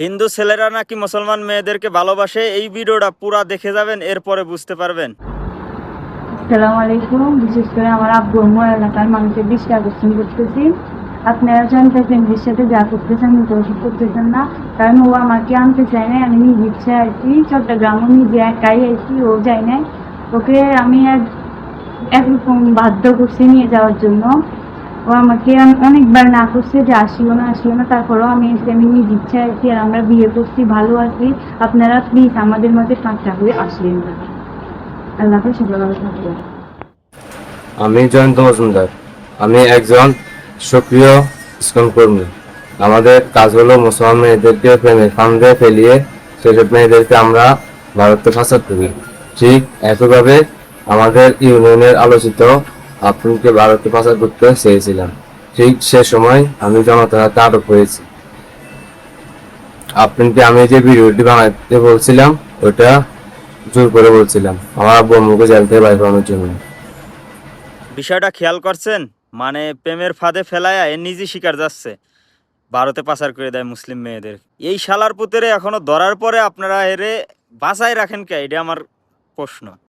হিন্দু ছেলেরা নাকি মুসলমান মেয়েদেরকে ভালোবাসে, এই ভিডিওটা পুরা দেখে যাবেন, এরপরে বুঝতে পারবেন। আসসালামু আলাইকুম। বিশেষ করে আমার আব্বু আম্মু এলাকার মানুষের দৃষ্টি আকর্ষণ করতেছি। আপনারা জানতে ফ্যামিলির সাথে যা করতেছেন আমি তো ওষুধ করতেছেন না, কারণ ও আমাকে আনতে চায় না। আমি নিজ ইচ্ছায় আইছি, চট্টগ্রামও নিজে একাই আইছি, ও যায় নাই। ওকে আমি একরকম বাধ্য করছি নিয়ে যাওয়ার জন্য। ও আমাকে অনেকবার না করছে যে আসিও না আসিও না, তারপরেও আমি এসে আমি নিজ ইচ্ছায় আইছি। আর আমরা বিয়ে করছি, ভালো আছি। আপনারা প্লিজ আমাদের মধ্যে ফাঁকটা হয়ে আসলেন না। আল্লাহ হাফেজ, ভালো থাকবেন। আমি জয়ন্ত মজুমদার। আমি একজন সক্রিয় ইসকন কর্মী। আমাদের কাজ হলো মুসলমান মেয়েদেরকে প্রেমের ফাঁদে ফেলিয়ে সেসব মেয়েদেরকে আমরা ভারতে পাচার করি। ঠিক একইভাবে আমাদের ইউনিয়নের আলোচিত আফরিনকে ভারতে পাচার করতে চেয়েছিলাম। ঠিক সে সময় আমি জনতার হাতে আটক হয়েছি। আফরিনকে আমি যে ভিডিওটি বানাতে বলছিলাম ওটা জোর করে বলছিলাম আমার আব্বু আম্মুকে জেল থেকে বাইর করানোর জন্য। বিষয়টা খেয়াল করছেন? মানে প্রেমের ফাঁদে ফেলায়া এ নিজে শিকার যাচ্ছে, ভারতে পাচার করে দেয় মুসলিম মেয়েদের। এই শালার পুতেরে এখনো ধরার পরে আপনারা এরে বাঁচায় রাখেন কে? এটা আমার প্রশ্ন।